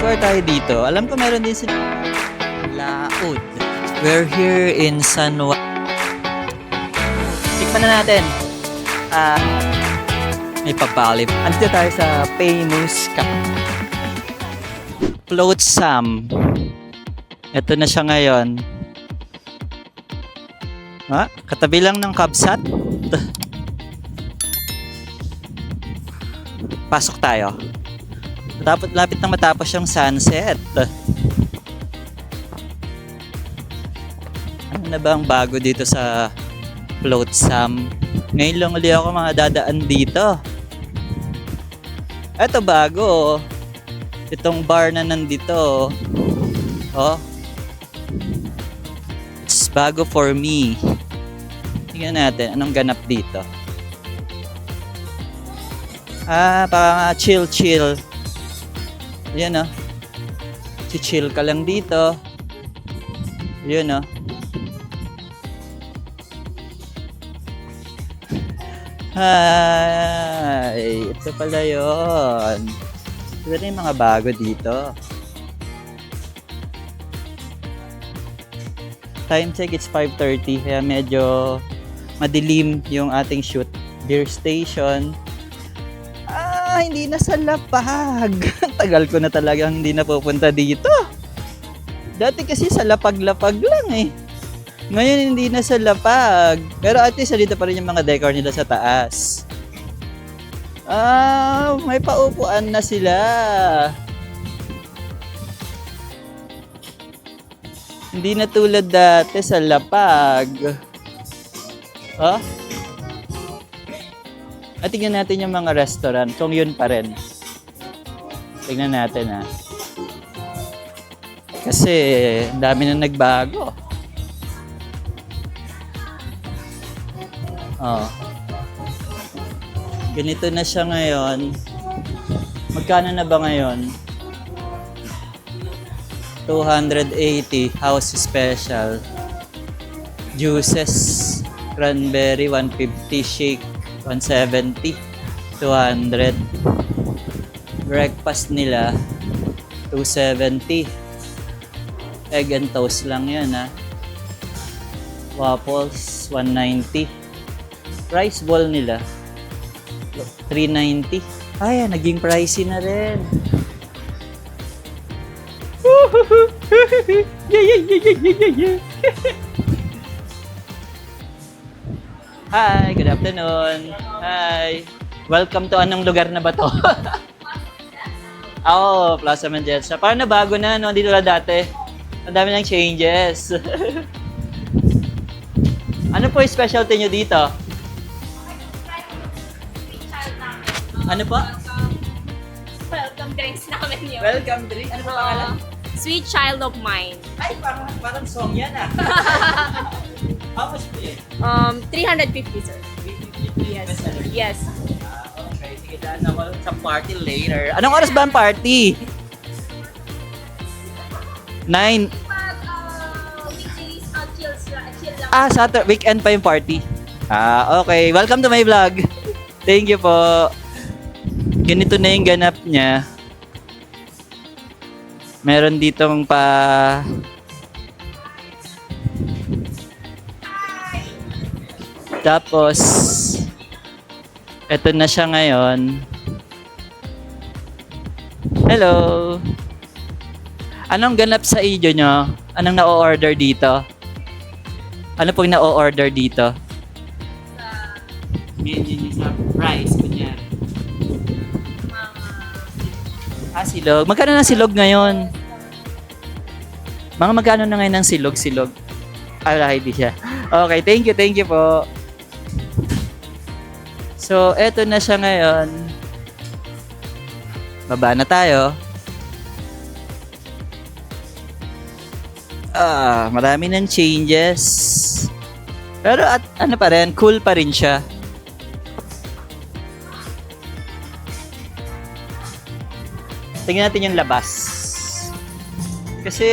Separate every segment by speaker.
Speaker 1: tour tayo dito. Alam ko meron din sila Laod. We're here in San Juan. Tikman na natin. May pabalip. Andito tayo sa famous Float Sam. Ito na siya ngayon. Katabi lang ng Kabsat. Pasok tayo. Lapit na matapos yung sunset. Ano na ba ang bago dito sa Float Sam? Ngayon lang ulit ako mga dadaan dito. Ito bago. Itong bar na nandito. Oh. It's bago for me. Tingnan natin anong ganap dito. Parang chill. Yan oh. Chill ka lang dito. Yan oh. Hi! Ito pala yun. Ito na yung mga bago dito. Time check, it's 5:30. Kaya medyo madilim yung ating shoot. Deer Station. Hindi na sa lapag. Tagal ko na talagang hindi napupunta dito. Dati kasi sa lapag-lapag lang eh. Ngayon hindi na sa lapag. Pero at least dito pa rin yung mga decor nila sa taas. May paupuan na sila. Hindi na tulad dati sa lapag. At tingnan natin yung mga restaurant kung yun pa rin. Tingnan natin Kasi ang dami na nagbago. Ganito na siya ngayon. Magkano na ba ngayon? 280 house special. Juices, cranberry 150, shake 170, 200. Breakfast nila 270. Egg and toast lang 'yan Waffles 190. Rice ball nila 390. Naging pricey na rin. Hi, good afternoon. Hi. Welcome to anong lugar na ba to? Plaza Manjetsa. Parang nabago na, no? Dito lang dati. Ang dami ng changes. Ano po yung specialty nyo dito? Ano po?
Speaker 2: Welcome drinks namin yun.
Speaker 1: Welcome drink? Ano po pangalan?
Speaker 2: Sweet Child of Mine.
Speaker 1: Ay, parang song yan How much po yan?
Speaker 2: 350, sir. Yes. Yes.
Speaker 1: Okay, sige, daan ako sa party later. Anong oras ba ang party? 9.
Speaker 2: Pag weekdays, chill lang.
Speaker 1: Saturday, weekend pa yung party. Okay. Welcome to my vlog. Thank you po. Ganito na yung ganap niya. Meron ditong Tapos, eto na siya ngayon. Hello! Anong ganap sa iyo nyo? Anong na-order dito? Ano pong na-order dito? Menu niya sa price, kunyari. Silog. Magkano na silog ngayon? Magkano na ngayon ng silog? Hindi siya. Okay, thank you po. So, eto na siya ngayon. Baba na tayo. Marami ng changes. Pero ano pa rin, cool pa rin siya. Tingnan natin yung labas. Kasi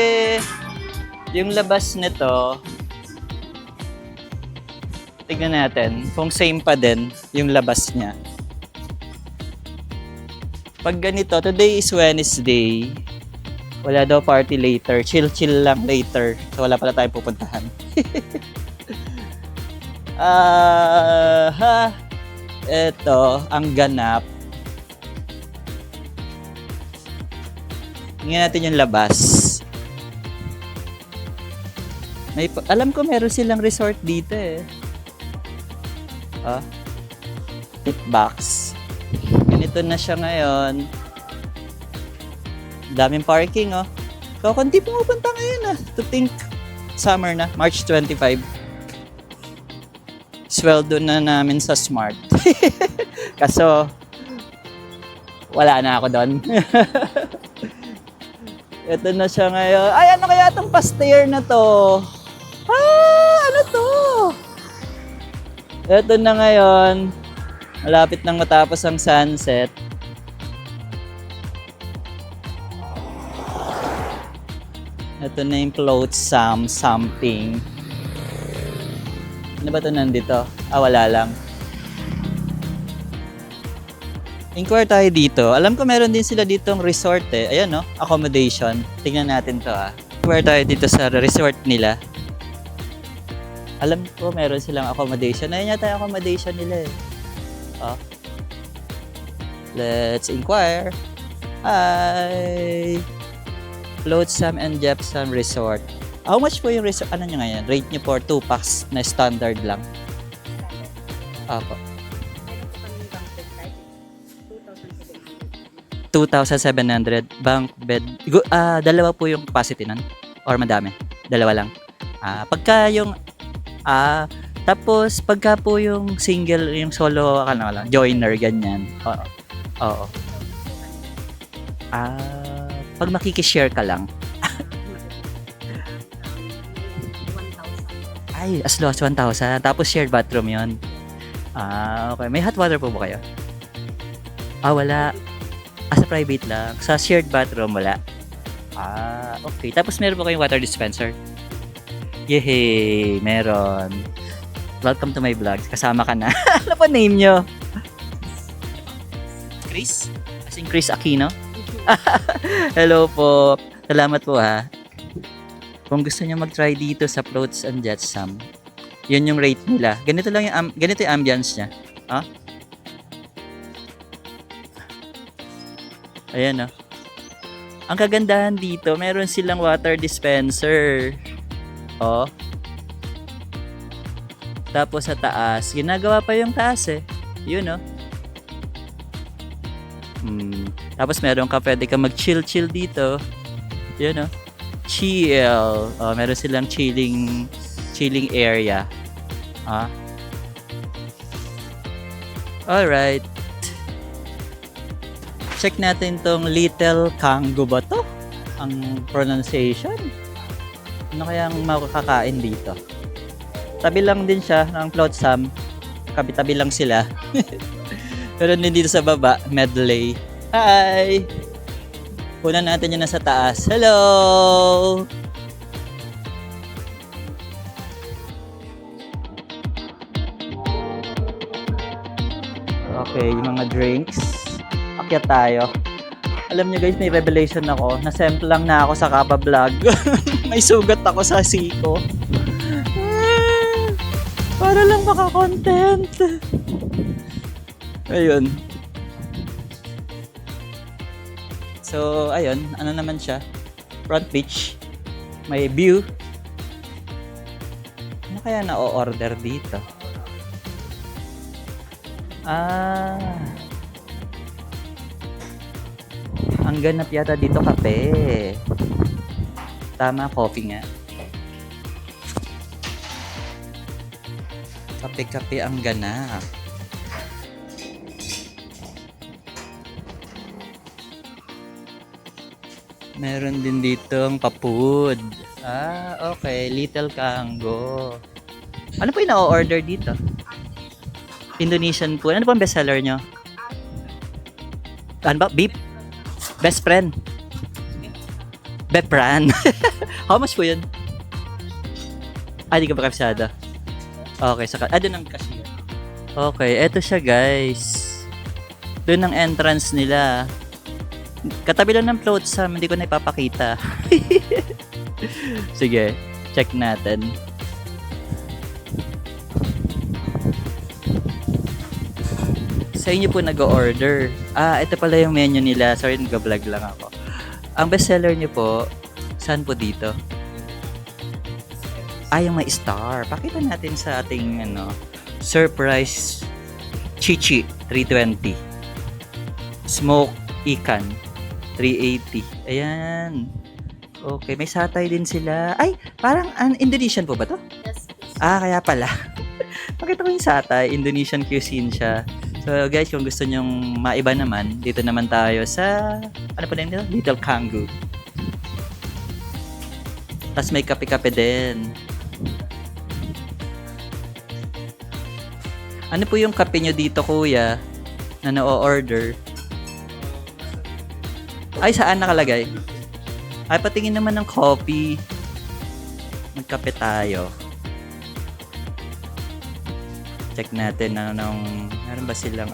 Speaker 1: yung labas nito, tingnan natin kung same pa din yung labas niya. Pag ganito, today is Wednesday. Wala daw party later. Chill-chill lang later. So wala pala tayong pupuntahan. Ito, ang ganap. Tingnan natin yung labas. Alam ko meron silang resort dito eh. Tip box. Ganito na siya ngayon. Daming parking oh. So, kung di pumupunta ngayon to think summer na, March 25. Sweldo na namin sa Smart. Kaso, wala na ako doon. Ito na siya ngayon. Ay, ano kaya itong pa-stair na to? Ano to? Ito na ngayon. Malapit nang matapos ang sunset. Ito na yung flotsam something. Ano ba ito nandito? Wala lang. Inquire tayo dito. Alam ko meron din sila ditong resort eh. Ayan no, accommodation. Tingnan natin to Inquire tayo dito sa resort nila. Alam ko meron silang accommodation. Ayan yata yung accommodation nila eh. Let's inquire. Hi! Flotsam and Jepsam Resort. How much po yung resort? Ano nyo ngayon? Rate nyo for 2 packs na standard lang. Apo. 2,700 bunk bed. Dalawa po yung capacity nun? Or madami? Dalawa lang. Pagka yung tapos pagka po yung single, yung solo lang, joiner ganyan. Oo. Pag makikishare ka lang. Ay, as low as 1,000. Tapos shared bathroom yun. Okay. May hot water po ba kayo? Wala. Sa private lang. Sa shared bathroom, wala. Okay. Tapos meron po kayong water dispenser? Yehey! Meron. Welcome to my vlog. Kasama ka na. Ano po name nyo? Chris? As in Chris Aquino? Hello po. Salamat po ha. Kung gusto niyo mag-try dito sa Floats and Jetsam, yun yung rate nila. Ganito lang yung ganito yung ambience niya. Ayan oh. Ang kagandahan dito, meron silang water dispenser. Tapos sa taas, ginagawa pa yung taas eh. Yun oh. Tapos meron ka, pwede ka mag-chill dito. Yun oh. Chill. Meron silang chilling area. Alright. Check natin tong Little Canggu ba to? Ang pronunciation. Ano kayang makakakain dito? Tabi lang din siya ng Flotsam. Kabi-tabi lang sila. Pero din dito sa baba, medley. Hi! Punan natin yun nasa taas. Hello! Okay, yung mga drinks. Akyat tayo. Alam nyo guys, may revelation ako. Nasemple lang na ako sa Kapa Vlog. May sugat ako sa siko. Para lang maka-content. Ayun. So, ayun. Ano naman siya? Front beach. May view. Ano kaya na-order dito? Ang ganap yata dito kape. Tama, coffee nga. Kape-kape ang ganap. Meron din dito ang papood. Okay. Little Canggu. Ano po yung na-order dito? Indonesian food. Ano po ang bestseller nyo? Ano ba? Beef? Best friend? Bepran. How much po yun? Di ka ba kapsada? Okay. Doon ang cashier. Okay. Eto siya guys. Doon ang entrance nila. Katabi lang ng float sam, hindi ko na ipapakita. Sige, check natin. Sa inyo po nag-order. Ito pala yung menu nila. Sorry, nag-vlog lang ako. Ang bestseller niyo po, saan po dito? Yung may star. Pakita natin sa ating surprise chichi 320. Smoke ikan 380. Ayan. Okay, may satay din sila. Ay, parang Indonesian po ba to?
Speaker 2: Yes, please.
Speaker 1: Kaya pala. Pakita ko yung satay. Indonesian cuisine siya. So guys, kung gusto nyong maiba naman, dito naman tayo sa, ano pa name nila? Little Canggu. Tapos may kape-kape din. Ano po yung kape nyo dito, kuya, na na-order? Ay, saan nakalagay? Ay, patingin naman ng coffee. Magkape tayo. Check natin meron ba silang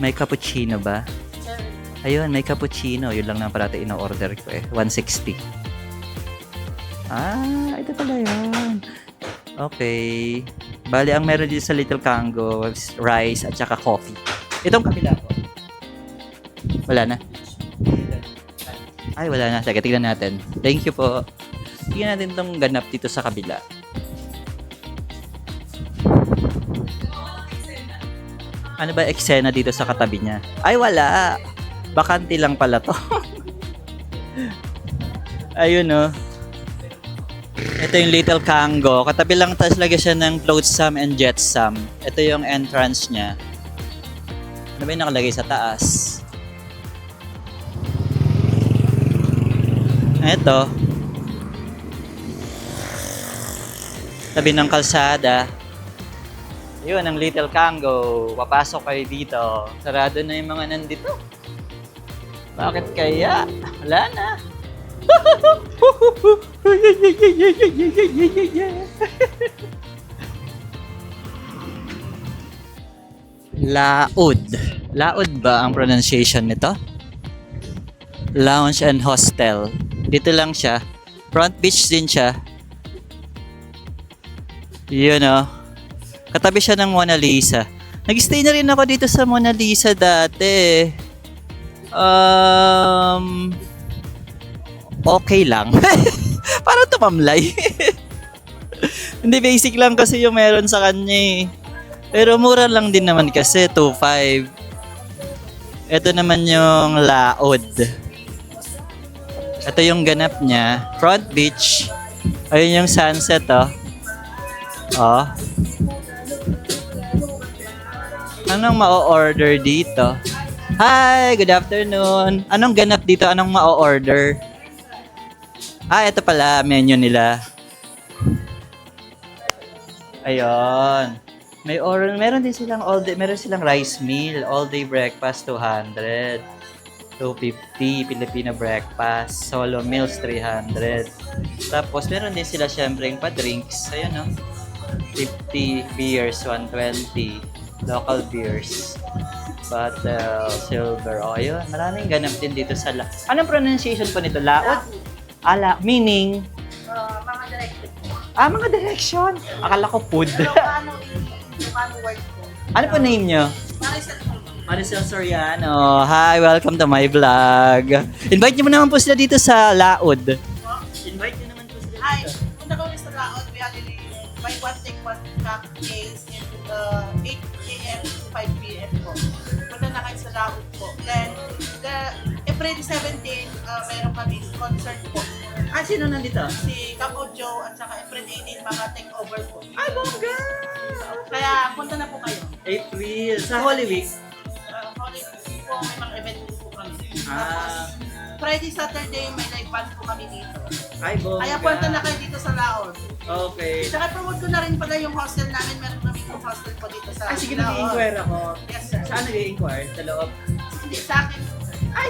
Speaker 1: may cappuccino ba?
Speaker 2: Sir.
Speaker 1: Ayun, may cappuccino. Yun lang naman parati ino-order ko 160. Ito pala yun. Okay. Bali, ang meron dito sa Little Canggu, rice at saka coffee. Itong kabila ko. Wala na. Ay, wala na. Sige, tignan natin. Thank you po. Tignan natin itong ganap dito sa kabila. Ano ba eksena dito sa katabi niya? Ay, wala. Bakante lang pala to. Ayun, oh. Ito yung Little Canggu. Katabi lang tas lagyan siya ng Flotsam and Jetsam. Ito yung entrance niya. Ano ba yung nakalagay sa taas? Ito. Tabi ng kalsada. Yun, ang Little Canggu. Papasok kayo dito. Sarado na yung mga nandito. Bakit kaya? Wala na. Laod. Laod ba ang pronunciation nito? Lounge and Hostel. Dito lang siya. Front beach din siya. Yun, oh. Katabi siya ng Mona Lisa. Nag-stay na rin ako dito sa Mona Lisa dati. Okay lang. Parang tumamlay. Hindi, basic lang kasi yung meron sa kanya eh. Pero mura lang din naman kasi, 2.5. Ito naman yung Laod. Ito yung ganap niya. Front beach. Ayun yung sunset, oh. Oh. Anong ma-order dito? Hi! Good afternoon! Anong ganap dito? Anong ma-order? Ito pala, menu nila. Ayun. Meron din silang meron silang rice meal, all-day breakfast, 200. 250, Filipino breakfast, solo meals, 300. Tapos, meron din sila syempre yung pa-drinks. Ayun, no? 50 beers, 120. Local beers. Bottle, silver. Ayun. Maraming ganap din dito sa Anong pronunciation po nito? Laod? Meaning?
Speaker 2: Mga directed po.
Speaker 1: Mga direction. Akala ko food.
Speaker 2: Ilocano word po.
Speaker 1: Ano po name nyo?
Speaker 2: Maricel po.
Speaker 1: Maricel Soriano. Hi, welcome to my vlog. Invite nyo naman po sila dito sa Laod. Invite nyo naman po sila
Speaker 3: Hi,
Speaker 1: dito.
Speaker 3: punta kami sa Laod. We actually buy one take one cocktails in 8 a.m. to 5 p.m. po. Punta na kayo sa Laod po. Then, April 17, meron kami concert po.
Speaker 1: Sino nandito?
Speaker 3: Si Capo Joe at saka April 18, mga takeover po.
Speaker 1: Bongga!
Speaker 3: Kaya punta na po kayo.
Speaker 1: April. Sa Holy Week.
Speaker 3: Holy Week po, may mga event po kami.
Speaker 1: Ah.
Speaker 3: Tapos, Friday, Saturday, may live band po kami dito.
Speaker 1: Bongga.
Speaker 3: Kaya punta na kayo dito sa Laod.
Speaker 1: Okay.
Speaker 3: Saka promote ko na rin pala yung hostel namin. Meron kami yung hostel po dito sa
Speaker 1: Sige,
Speaker 3: Laod.
Speaker 1: nag-i-inquire ako.
Speaker 3: Yes, sir.
Speaker 1: Saan nag-i-inquire? Sa loob?
Speaker 3: Hindi, sa akin.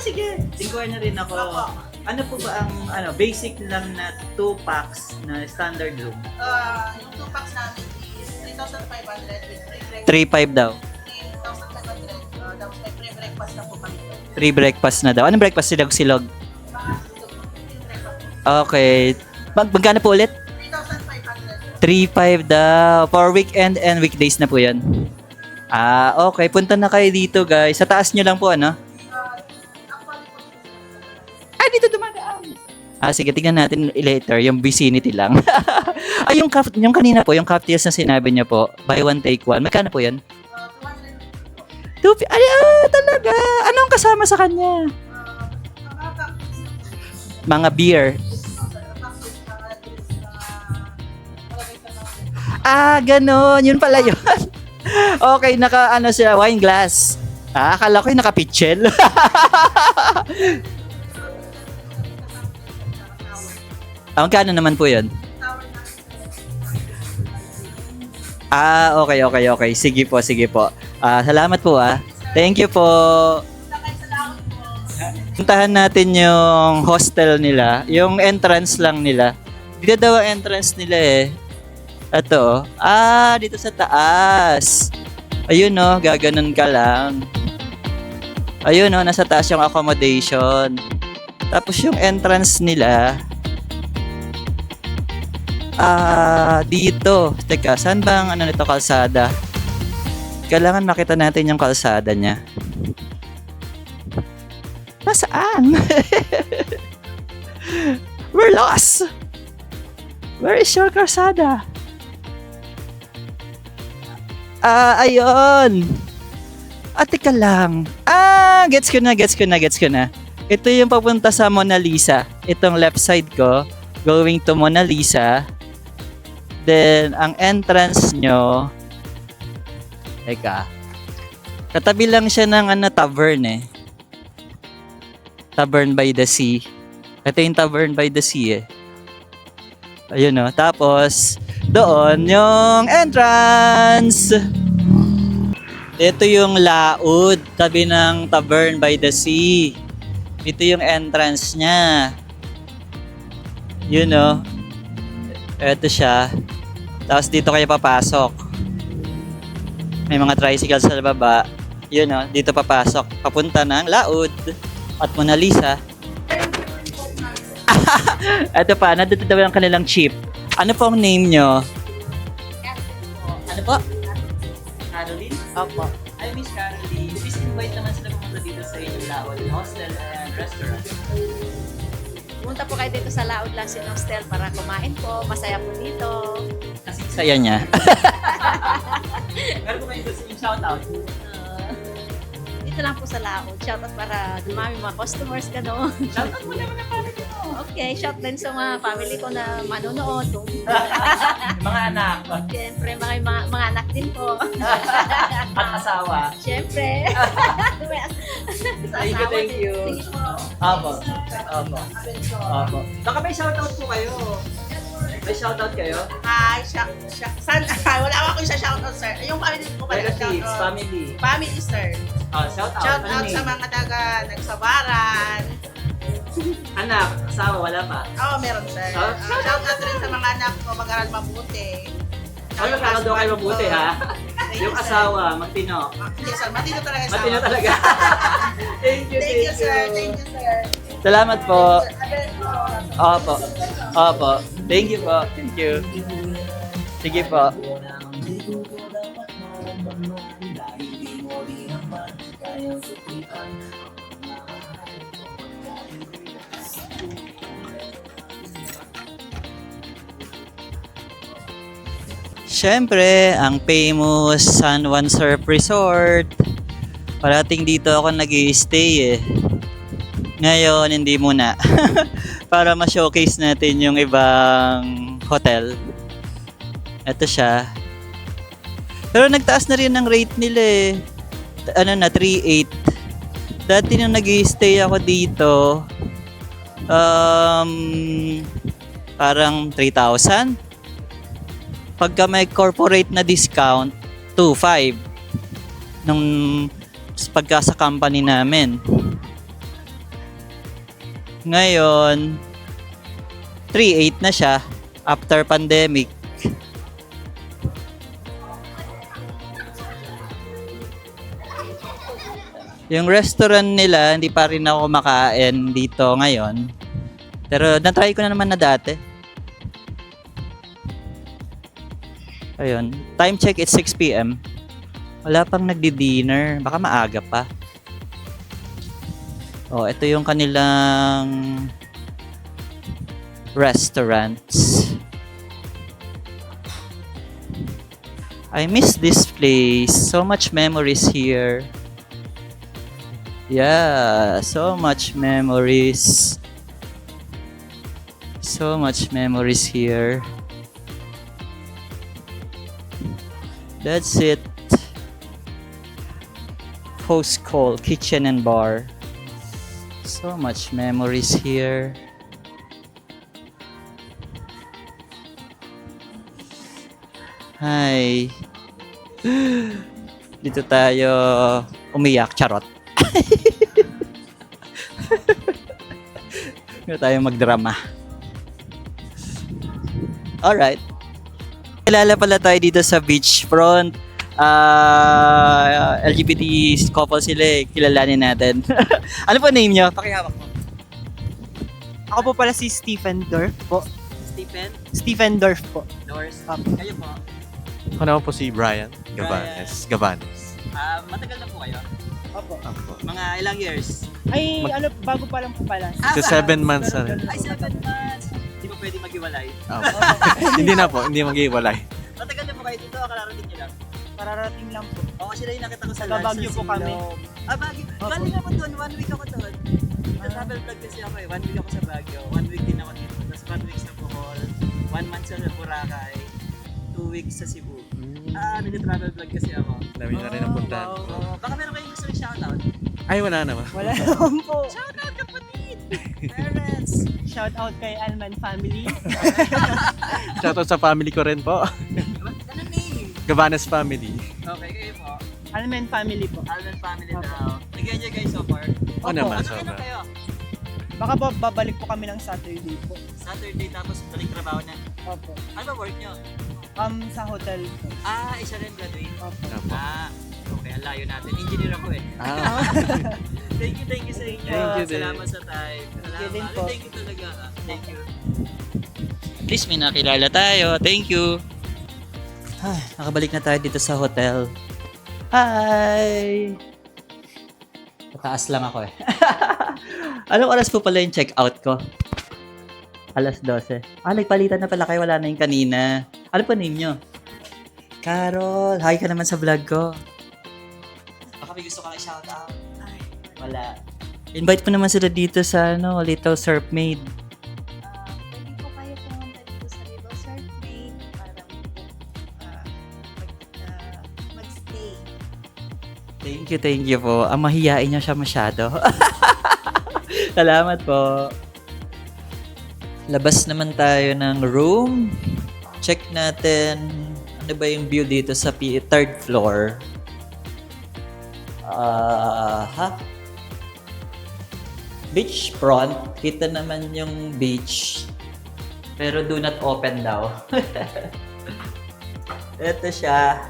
Speaker 1: Sige. Inquire na rin ako.
Speaker 3: Opo.
Speaker 1: Ano po ba ang basic lang na 2 packs na standard room?
Speaker 3: Yung 2 packs namin is 3,500 with free breakfast.
Speaker 1: 3.5 daw.
Speaker 3: 3,500. Tapos may free breakfast na po kami.
Speaker 1: 3 breakfast na daw. Anong breakfast? Silog-silog?
Speaker 3: Mga silog.
Speaker 1: Okay. Magkano po ulit?
Speaker 3: 3,500.
Speaker 1: 3.5 daw. For weekend and weekdays na po yan. Okay. Punta na kayo dito, guys. Sa taas nyo lang po, ano?
Speaker 3: Actually po,
Speaker 1: Dito dumadaan. Sige, tingnan natin later. Yung vicinity lang. Yung kanina po, yung cocktails na sinabi niyo po, buy one, take one. Magkano po yan?
Speaker 3: 200.
Speaker 1: Talaga. Anong kasama sa kanya? Mga beer. Ganon. Yun pala yun. Okay, naka siya, wine glass. Akala ko yung naka-pitchel. Magkano naman po yun? Okay. Sige po. Salamat po Thank you po. Puntahan natin yung hostel nila. Yung entrance lang nila. Dito daw ang entrance nila eh. Ito. Dito sa taas. Ayun gaganon ka lang. Ayun nasa taas yung accommodation. Tapos yung entrance nila. Dito. Teka, saan ba ang nito kalsada? Kailangan makita natin yung kalsada niya. Nasaan? We're lost. Where is your kalsada? Ayun. Teka lang. Gets ko na. Ito yung papunta sa Mona Lisa. Itong left side ko, going to Mona Lisa. Then, ang entrance nyo, teka, katabi lang siya ng tavern eh. Tavern by the Sea. Ito yung Tavern by the Sea eh. Ayun Tapos, doon yung entrance. Ito yung laod, tabi ng Tavern by the Sea. Ito yung entrance niya. Yun Ito siya. Tapos dito kayo papasok. May mga tricycle sa baba. Yun dito papasok. Papunta ng laod at Mona Lisa. Ito pa, nandito daw ang kanilang chip. Ano po ang name nyo? Ano po? Caroline?
Speaker 3: Opo.
Speaker 1: Hi, Miss Caroline. Please invite naman sila pumunta dito sa inyong laod, hostel and restaurant.
Speaker 2: Pumunta po kayo dito sa Laod Lasin Hostel para kumain po. Masaya po dito.
Speaker 1: Kasi saya niya. Meron po kayo gusto yung shoutout?
Speaker 2: Dito lang po sa Laod. Shoutout para dumami mga customers gano'n.
Speaker 1: Shoutout mo naman ang family mo.
Speaker 2: Okay, shout din sa mga family ko na manonood.
Speaker 1: Mga anak.
Speaker 2: Siyempre, mga anak din po.
Speaker 1: At asawa.
Speaker 2: Siyempre.
Speaker 1: Thank you.
Speaker 2: Sige po.
Speaker 1: Opo. Baka may shoutout po kayo. May shoutout kayo?
Speaker 3: Hi, wala akong isa shoutout, sir. Yung family ko pala.
Speaker 1: Relatives,
Speaker 3: shoutout.
Speaker 1: family.
Speaker 3: Family, sir.
Speaker 1: Shoutout.
Speaker 3: Shoutout sa mga taga Nagsabaran.
Speaker 1: Anak, asawa, wala pa.
Speaker 3: Meron, sir. Shoutout rin sa mga anak ko, mag-aral mabuti.
Speaker 1: Magkakaroon daw kayo mabuti, ha?
Speaker 3: Thank
Speaker 1: Yung
Speaker 3: you, sir.
Speaker 1: asawa, magtino.
Speaker 3: Hindi, sir. Matino talaga sa
Speaker 1: Matino talaga. Thank you,
Speaker 3: Thank you, sir. Thank you, sir.
Speaker 1: Salamat po.
Speaker 3: Opo.
Speaker 1: Opo. Thank you po. Thank you. Sige po. Siyempre, ang famous San Juan Surf Resort. Parating dito ako nag-i-stay eh. Ngayon, hindi muna. Para ma-showcase natin yung ibang hotel. Ito siya. Pero nagtaas na rin ang rate nila eh. 3.8. Dati nung nag-i-stay ako dito, parang 3,000. Pagka may corporate na discount, 2.5. Nung pagka sa company namin. Ngayon, 3.8 na siya after pandemic. Yung restaurant nila, hindi pa rin ako kumakain dito ngayon. Pero na-try ko na naman na dati. Ayun. Time check, it's 6 p.m. Wala pang nagdi-dinner. Baka maaga pa. Oh, ito yung kanilang restaurants. I miss this place. So much memories here. Yeah, so much memories. So much memories here. That's it. Post call, kitchen and bar. So much memories here. Hi. Dito tayo umiyak, charot. Dito tayo magdrama. Alright. Kilala pala tayo dito sa beachfront. LGBT couple sila eh. Kilalanin natin. Ano po name nyo? Pakihawak mo.
Speaker 4: Ako po pala si Stephen Dorf po. Stephen Dorf po.
Speaker 1: Doors. Kayo po.
Speaker 5: Ako naman po si Brian Gabanes.
Speaker 1: Matagal na po kayo?
Speaker 4: Opo.
Speaker 5: Ako.
Speaker 1: Mga ilang years?
Speaker 4: Ay, bago pa lang po pala.
Speaker 5: Sa 7 months na rin.
Speaker 1: Ay, 7 months. Hindi pa pwede mag-iwalay.
Speaker 5: Hindi na po, hindi mag-iwalay.
Speaker 1: Matagal na po kayo dito, kararating nyo lang.
Speaker 4: Pararating lang po.
Speaker 1: Oo, sila yung nakita ko sa
Speaker 4: Taga Baguio po kami.
Speaker 1: Baguio. Galing ako doon, 1 week ako doon. Travel vlog kasi ako eh. 1 week ako sa Baguio, 1 week din ako dito. Tapos 1 week sa Bohol, 1 month sa Boracay, 2 weeks sa Cebu. Nag-travel vlog kasi ako.
Speaker 5: Dami na rin ang puntahan.
Speaker 1: So, baka meron kayong gusto rin shoutout.
Speaker 5: Ay, wala naman.
Speaker 4: Wala naman po.
Speaker 1: Shoutout kapatid! Parents!
Speaker 4: Shout out kay Alman family.
Speaker 5: Shoutout sa family ko rin po.
Speaker 1: Ano name?
Speaker 5: Gabanes family.
Speaker 1: Okay, kayo po.
Speaker 4: Alman family po.
Speaker 1: Alvin family daw. Nag-enjoy kayo so far?
Speaker 5: Oo naman,
Speaker 1: Ano
Speaker 5: sobra.
Speaker 1: kayo?
Speaker 4: Baka po babalik po kami ng Saturday po.
Speaker 1: Saturday tapos balik trabaho na.
Speaker 4: Opo.
Speaker 1: Ano ba work nyo?
Speaker 4: Sa hotel po.
Speaker 1: Isa rin graduate.
Speaker 4: Opo.
Speaker 5: Apo.
Speaker 1: Okay, ang layo natin. Engineer ako eh. Thank you sa inyo.
Speaker 5: Thank you din.
Speaker 1: Salamat sa time.
Speaker 4: you din po.
Speaker 1: Thank you talaga. Thank you. At least may nakilala tayo. Thank you. Nakabalik na tayo dito sa hotel. Hi! Mataas lang ako eh. Anong oras po pala yung check-out ko? Alas 12. Nagpalitan na pala kayo. Wala na yung kanina. Ano po name nyo? Carol, hi ka naman sa vlog ko. Baka may gusto ka na shoutout. Wala. Invite mo naman sila dito sa Little Surf Maid.
Speaker 2: Pwede po kayo pumunta dito sa Little Surf Maid para mag-stay.
Speaker 1: Thank you po. Ang mahiyain niya siya masyado. Salamat po. Labas naman tayo ng room. Check natin ano ba yung view dito sa third floor. Beach front. Kita naman yung beach. Pero do not open daw. Ito siya.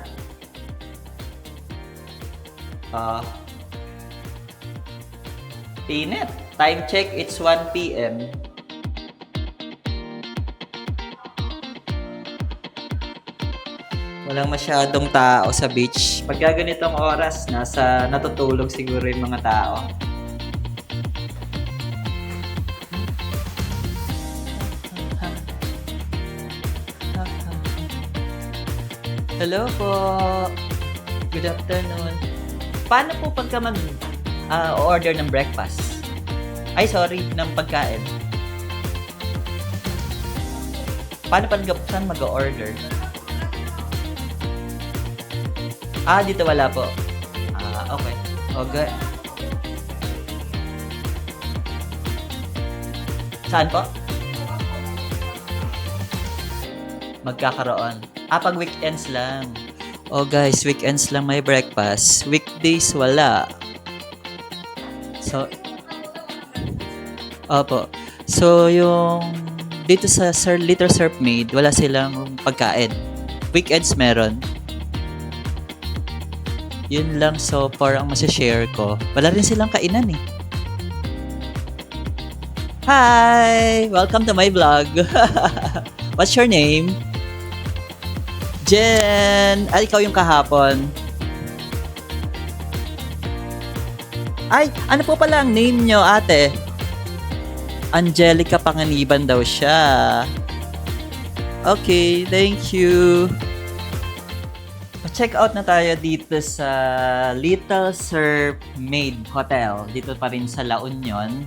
Speaker 1: Init. Time check, it's 1 p.m. Walang masyadong tao sa beach. Pagka ganitong oras, natutulog siguro yung mga tao. Hello po. Good afternoon. Paano po pagka order ng breakfast? Ay, sorry, ng pagkain. Paano saan mag-order? Dito wala po. Okay. Okay. Saan po? Magkakaroon. Pag weekends lang. Guys, weekends lang may breakfast. Weekdays wala. So, opo. So, yung dito sa Little Surf Maid, wala silang pagkain. Weekends meron. Yun lang so far ang masashare ko. Wala rin silang kainan eh. Hi! Welcome to my vlog. What's your name? Jen! Ay, ikaw yung kahapon. Ay, ano po pala ang name nyo, ate? Angelica Panganiban daw siya. Okay, thank you. Check out na tayo dito sa Little Sir Maid Hotel. Dito pa rin sa La Union.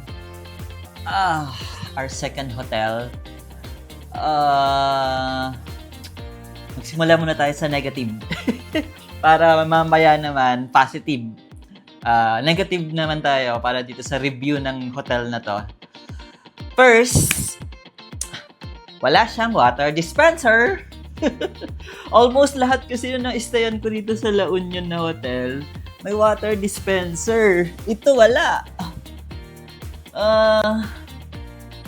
Speaker 1: Our second hotel. Magsimula muna tayo sa negative. Para mamaya naman, positive. Negative naman tayo para dito sa review ng hotel na to. First, wala siyang water dispenser. Almost lahat kasi yung na-stayan ko dito sa La Union na hotel, may water dispenser. Ito wala.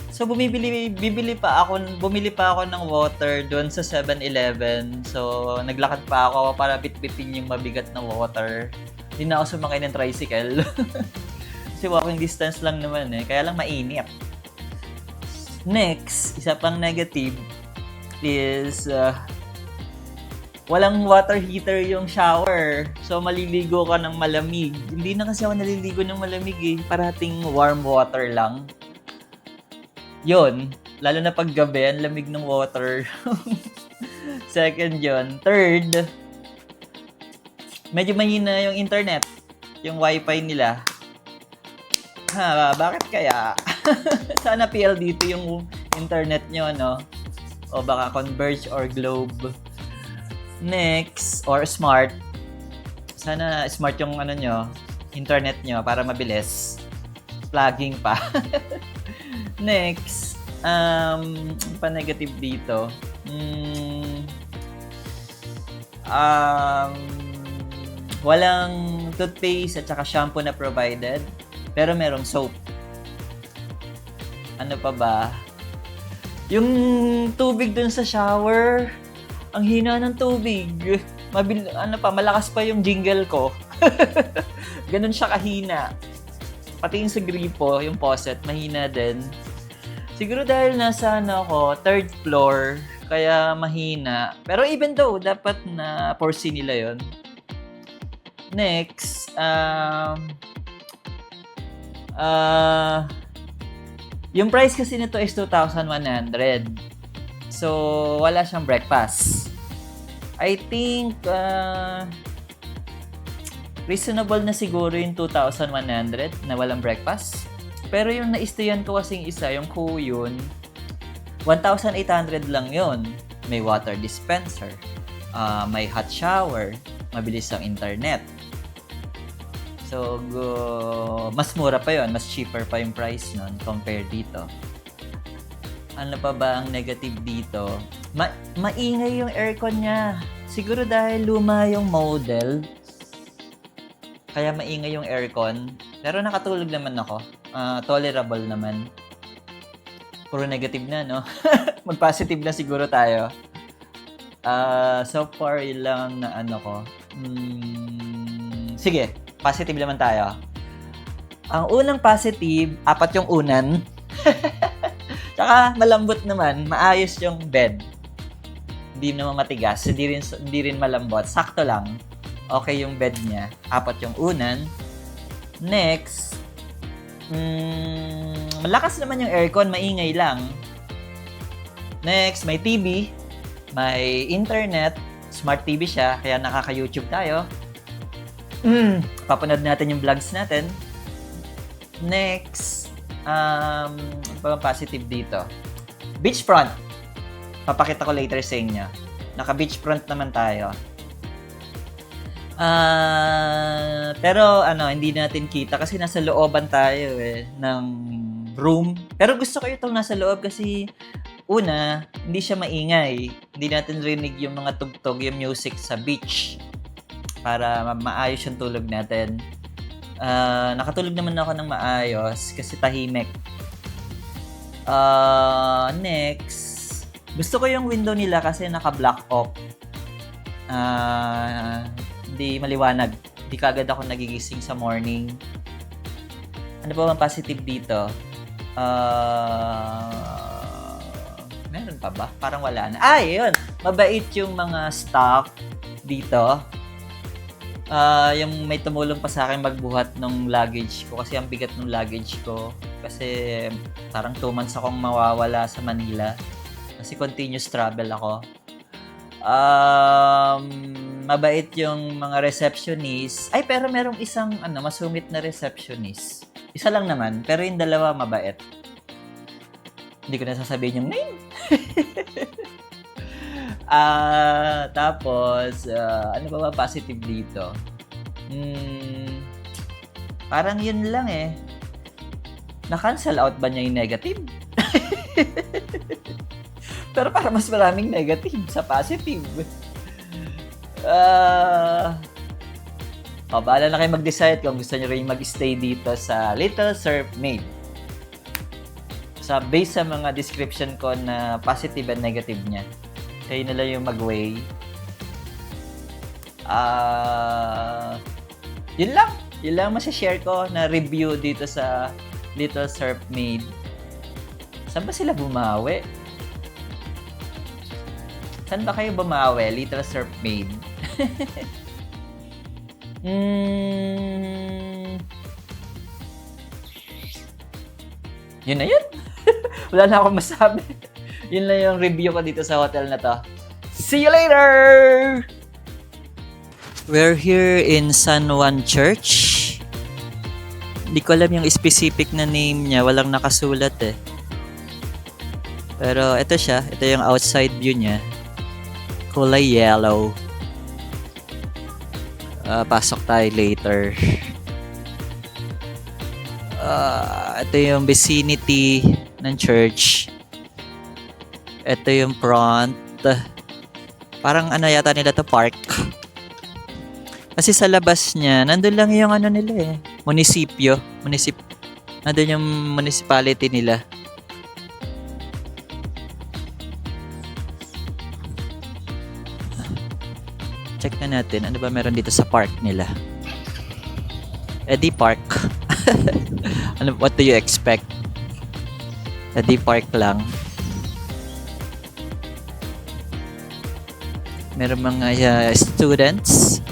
Speaker 1: So bumili pa ako ng water doon sa 7-Eleven. So naglakad pa ako para bitbitin yung mabigat na water. Hindi na ako sumakay ng tricycle. Kasi walking distance lang naman eh. Kaya lang mainit. Next, isa pang negative is walang water heater yung shower. So maliligo ka ng malamig. Hindi na kasi ako naliligo ng malamig eh. Parating warm water lang. Yun. Lalo na pag gabi, ang lamig ng water. Second yun. Third, medyo mahina yung internet. Yung wifi nila. Bakit kaya? Sana PLDT yung internet nyo, no? O baka Converge or Globe. Next, or Smart. Sana Smart yung internet nyo para mabilis. Plugging pa. Next, pa-negative dito. Walang toothpaste at saka shampoo na provided, pero merong soap. Ano pa ba? Yung tubig dun sa shower, ang hina ng tubig. Malakas pa yung jingle ko. Ganun siya kahina. Pati yung sa gripo, yung faucet, mahina din. Siguro dahil nasa third floor, kaya mahina. Pero even though, dapat na foresee nila yon. Next, yung price kasi nito is 2,100. So, wala siyang breakfast. I think, reasonable na siguro yung 2,100 na walang breakfast. Pero yung na-stayan ko kasing isa, yung Kuyun, 1,800 lang yon. May water dispenser, may hot shower, mabilis ang internet. So, mas mura pa yon, mas cheaper pa yung price nun compared dito. Ano pa ba ang negative dito? Maingay yung aircon niya. Siguro dahil luma yung model, kaya maingay yung aircon. Pero nakatulog naman ako. Tolerable naman. Puro negative na, no? Mag-positive na siguro tayo. So far, yun lang na ko. Sige, positive naman tayo. Ang unang positive, 4 yung unan. Tsaka malambot naman, maayos yung bed. Hindi naman matigas, hindi rin malambot. Sakto lang. Okay yung bed niya. 4 yung unan. Next, malakas naman yung aircon, maingay lang. Next, may TV, may internet, smart TV siya, kaya nakaka-YouTube tayo. Papanood natin yung vlogs natin. Next, positive dito. Beachfront. Papakita ko later sa inyo. Naka-beachfront naman tayo. Pero hindi natin kita kasi nasa looban tayo ng room. Pero gusto ko itong nasa loob kasi una, hindi siya maingay. Hindi natin rinig yung mga tugtog, yung music sa beach para maayos yung tulog natin. Nakatulog naman ako ng maayos kasi tahimik. Next, gusto ko yung window nila kasi naka-block off. Hindi maliwanag. Di kagad ako nagigising sa morning. Ano pa bang positive dito? Meron pa ba? Parang wala na. Yun. Mabait yung mga staff dito. Yung may tumulong pa sa akin magbuhat ng luggage ko kasi ang bigat ng luggage ko. Kasi parang 2 months akong mawawala sa Manila. Kasi continuous travel ako. Mabait yung mga receptionist. Pero merong isang masungit na receptionist. Isa lang naman, pero yung dalawa mabait. Hindi ko na sasabihin yung name. Tapos, ano ba positive dito? Parang yun lang eh. Na-cancel out ba niya yung negative? Pero parang mas maraming negative sa positive. Bahala na kayo mag-decide kung gusto nyo rin mag-stay dito sa Little Surf Maid. Based sa mga description ko na positive and negative niya. Kayo na lang yung mag-weigh. Yun lang. Yun lang masashare ko na review dito sa Little Surf Maid. Saan ba sila bumawi? Saan ba kayo bumawi? Little Surf Maid. Yun na yun. Wala na akong masabi. Yun lang yung review ko dito sa hotel na to. See you later! We're here in San Juan Church. Hindi ko alam yung specific na name niya. Walang nakasulat eh. Pero ito siya. Ito yung outside view niya. Kulay yellow. Pasok tayo later. Ito yung vicinity ng church. Ito yung front. Parang yata nila to park. Kasi sa labas niya, nandun lang yung nila eh. Munisipyo. Nandun yung municipality nila. Check na natin. Ano ba meron dito sa park nila? Eddie Park. What do you expect? Eddie Park lang. Meron mga students.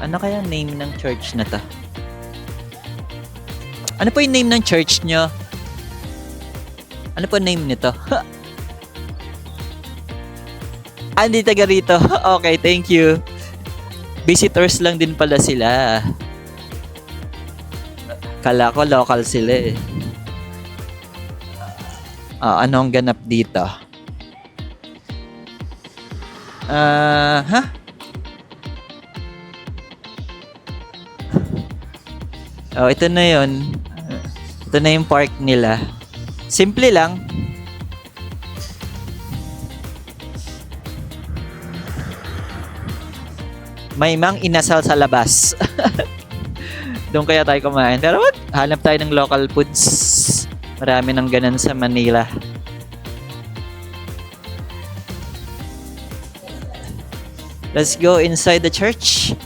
Speaker 1: Ano kaya name ng church na to? Ano po yung name ng church nyo? Ano po name nito? Hindi taga rito. Okay, thank you. Visitors lang din pala sila. Kala ko local sila eh. Ano ang ganap dito? Ito na yun. Ito na yung park nila. Simple lang. May mang inasal sa labas. Doon kaya tayo kumain. Pero what? Hanap tayo ng local foods. Marami ng ganun sa Manila. Let's go inside the church.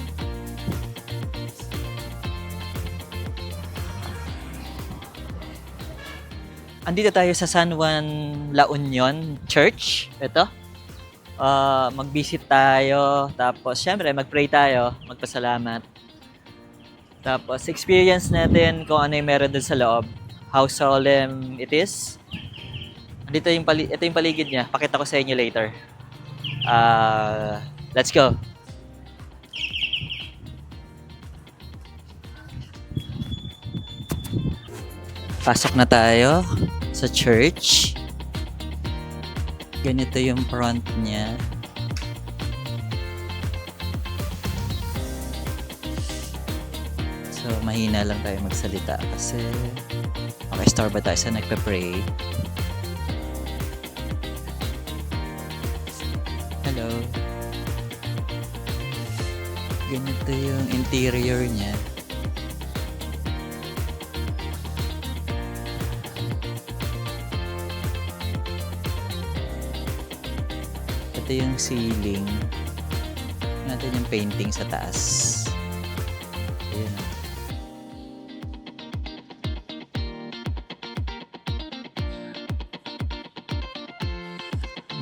Speaker 1: Andito tayo sa San Juan La Union Church. Ito. Mag-visit tayo. Tapos, syempre, mag-pray tayo. Magpasalamat. Tapos, experience natin kung ano yung meron dun sa loob. How solemn it is. Ito yung paligid niya. Pakita ko sa inyo later. Let's go. Pasok na tayo sa church. Ganito yung front niya. So, mahina lang tayo magsalita kasi makistorba tayo sa nagpe-pray. Hello. Ganito yung interior niya. Ito yung ceiling. Natin yung painting sa taas. Ayan.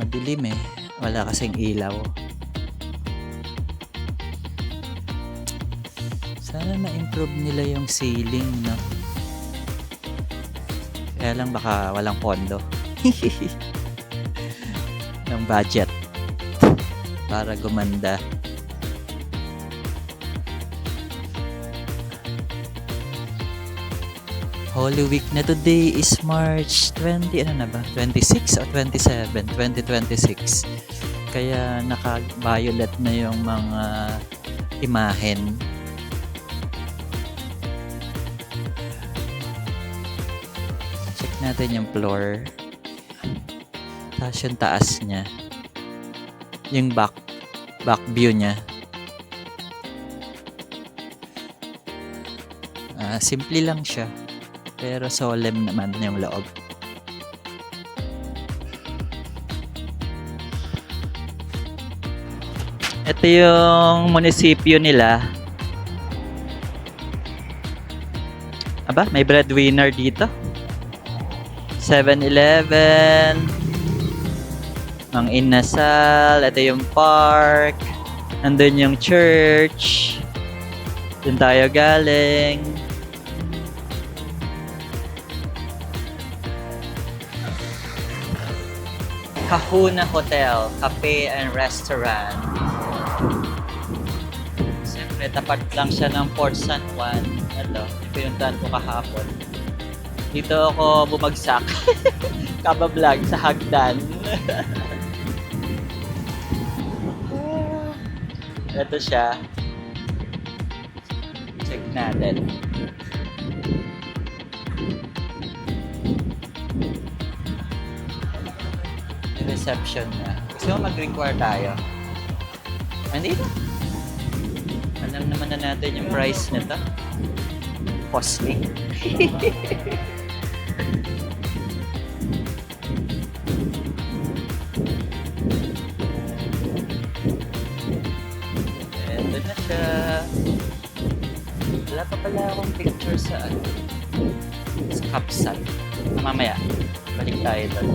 Speaker 1: Madilim eh. Wala kasing ilaw. Sana ma-improve nila yung ceiling, no? Kaya lang baka walang pondo. Ng budget. Para gumanda. Holy Week na today is March 20, ano na ba? 26 o 27? 2026. Kaya naka-violet na yung mga imahen. Check natin yung floor. Tapos yung taas niya. Yung back view niya. Simple lang siya. Pero solemn naman yung loob. Ito yung munisipyo nila. Aba, may breadwinner dito. 7-Eleven. Mang Inasal. Ito yung park. Nandun yung church. Doon tayo galing. Kahuna Hotel, Cafe and Restaurant. Siyempre, tapat lang siya ng Port San Juan. Ito, pinuntahan ko kahapon. Dito ako bumagsak. Kabablog sa hagdan. Ito siya. Check natin. Reception na. Gusto mo mag-require tayo? Hindi na. Alam naman na natin yung price nito. Costly. Ito na siya. Wala pa pala akong picture sa Kapsat. Mamaya, balik tayo doon.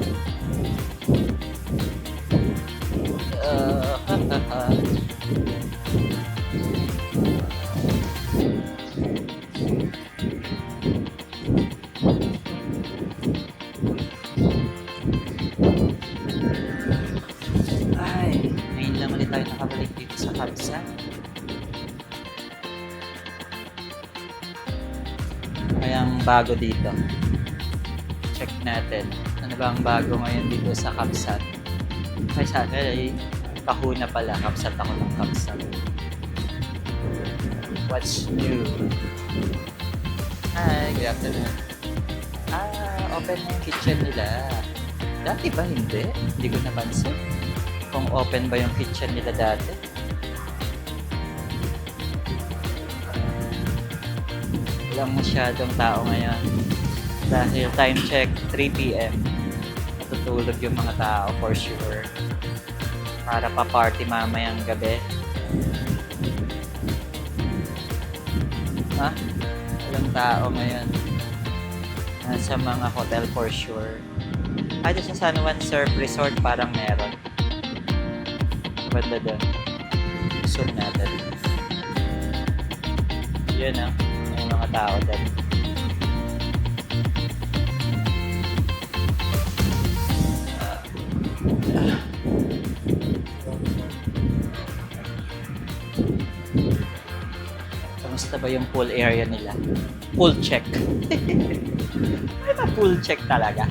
Speaker 1: Ay, ngayon lang ulit tayo nakabalik dito sa Kapsat. Kayang bago dito. Check natin. Ano ba ang bago ngayon dito sa Kapsat? Ay, sana ay Kahuna pala. Kapsat ako ng Kapsat. What's new? Hi, good afternoon. Open na yung kitchen nila. Dati ba hindi? Hindi ko napansin. Kung open ba yung kitchen nila dati. Walang masyadong tao ngayon. Dahil time check, 3 p.m. Natutulog yung mga tao for sure. Para pa-party mamayang gabi. Walang tao ngayon. Nasa mga hotel for sure. Kahit sa San Juan Surf Resort parang meron. Banda doon. Zoom natin. Yun may mga tao doon. Kamusta ba yung pool area nila? Pool check. Pool check talaga.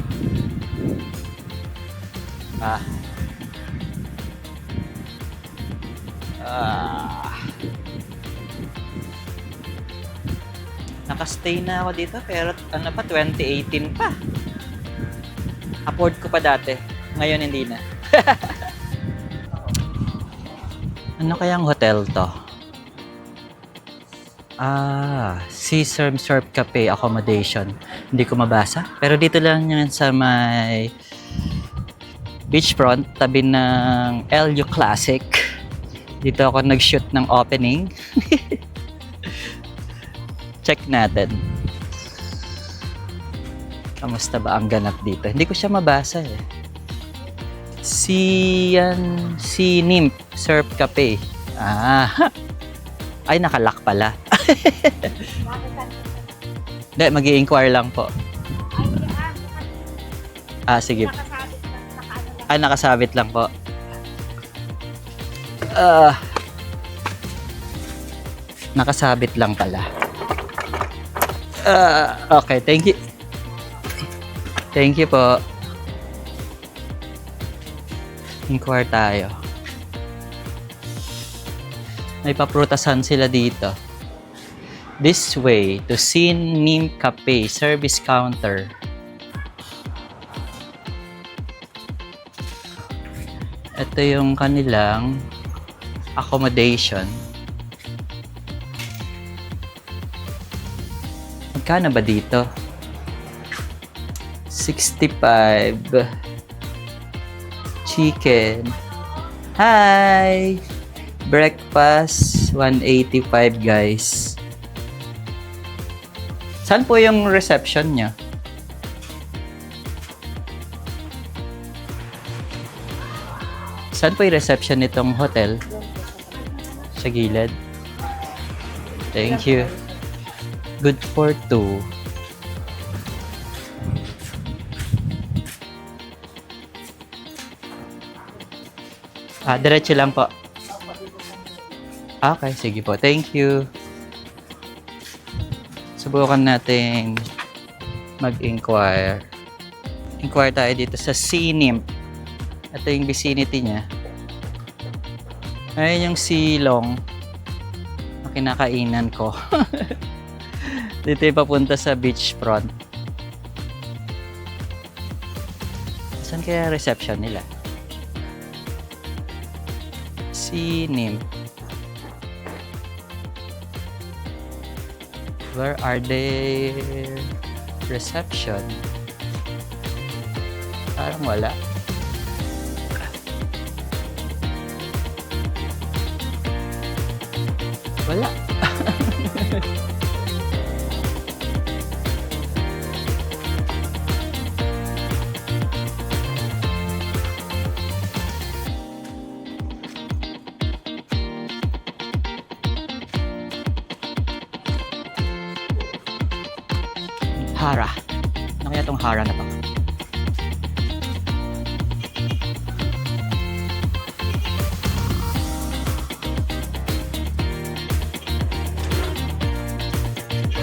Speaker 1: Nakastay na ako dito pero 2018 pa. Afford ko pa dati. Ngayon hindi na. Ano kayang hotel to? Caesar Surf Cafe Accommodation. Hindi ko mabasa. Pero dito lang yan sa may beachfront, tabi ng LU Classic. Dito ako nag-shoot ng opening. Check natin. Kamusta ba ang ganap dito? Hindi ko siya mabasa eh. Si Nymph Surf Cafe. Ay, nakalock pala. Hindi, mag-i-inquire lang po. Sige. Nakasabit lang po. Nakasabit lang pala. Okay, thank you. Thank you po. Inquire tayo. May paprutasan sila dito. This way to Nymph Cafe service counter. Ito yung kanilang accommodation. Magkano ba dito? 65. Chicken. Hi! Breakfast, 185 guys. Saan po yung reception niya? Saan po yung reception nitong hotel? Sa gilid. Thank you. Good for two. Diretso lang po. Okay, sige po. Thank you. Subukan natin mag-inquire. Inquire tayo dito sa Nymph. Ito yung vicinity niya. Ayun yung silong na kinakainan ko. Dito yung papunta sa beachfront. Saan kaya reception nila? Nymph. Where are their reception? Parang wala. Wala. Hara. Ano kaya tong Hara na to?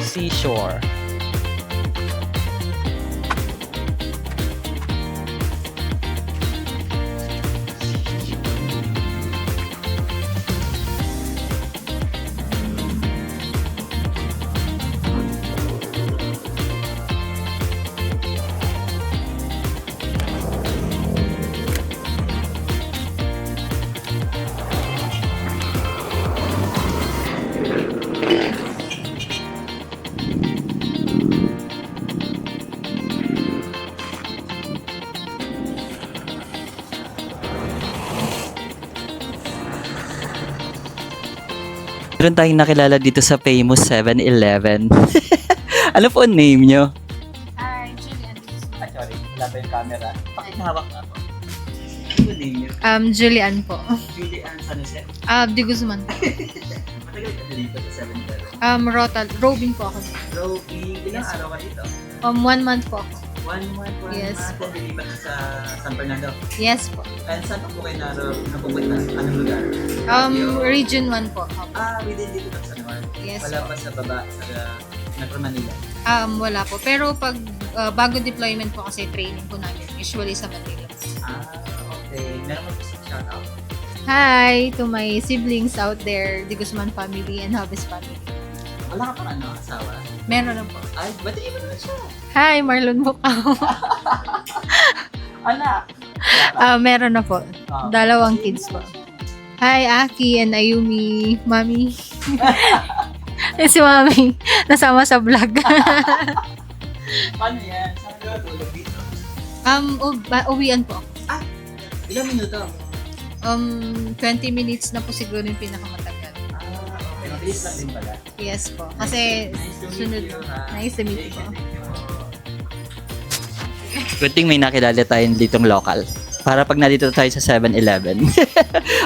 Speaker 1: Seashore. Meron tayong nakilala dito sa famous 7-Eleven. Ano po ang name nyo?
Speaker 2: Hi, Julian.
Speaker 1: Sorry, wala pa yung camera. Pakihawak na ako. Ano po name nyo?
Speaker 2: Julian po.
Speaker 1: Julian San Jose.
Speaker 2: De Guzman.
Speaker 1: Matagal ka na dito sa 7-Eleven.
Speaker 2: Robin po ako.
Speaker 1: Roby, ilang araw ka dito?
Speaker 2: 1 month po ako.
Speaker 1: 1 month, 1
Speaker 2: Yes
Speaker 1: month.
Speaker 2: po.
Speaker 1: Nilipat sa San Fernando.
Speaker 2: Yes po.
Speaker 1: And saan po kayo napupunta? Anong lugar?
Speaker 2: Region 1 po.
Speaker 1: Within dito lang sa North.
Speaker 2: Yes
Speaker 1: Wala
Speaker 2: po.
Speaker 1: pa sa baba, sa Metro Manila.
Speaker 2: Wala po. Pero pag bago deployment po kasi training po namin. Usually sa Manila.
Speaker 1: Okay. Meron mo gusto shoutout?
Speaker 2: Hi to my siblings out there, De Guzman family and Habes family.
Speaker 1: Wala ka pang asawa?
Speaker 2: Meron lang po.
Speaker 1: Ay, batiin mo naman siya.
Speaker 2: Hi, Marlon Bukaw.
Speaker 1: Anak!
Speaker 2: Meron na po. Dalawang kids po. Hi, Aki and Ayumi. Mami. Si Mami. Nasama sa vlog.
Speaker 1: Paano yan? Saan ka tulog dito?
Speaker 2: Uwian po.
Speaker 1: Ilang minuto?
Speaker 2: 20 minutes na po siguro yung pinakamatagal.
Speaker 1: Okay, mabilis lang din pala.
Speaker 2: Yes po. Kasi sunod. Nice to meet you po.
Speaker 1: Good thing may nakilala tayong ditong local. Para pag nandito tayo sa 7-Eleven.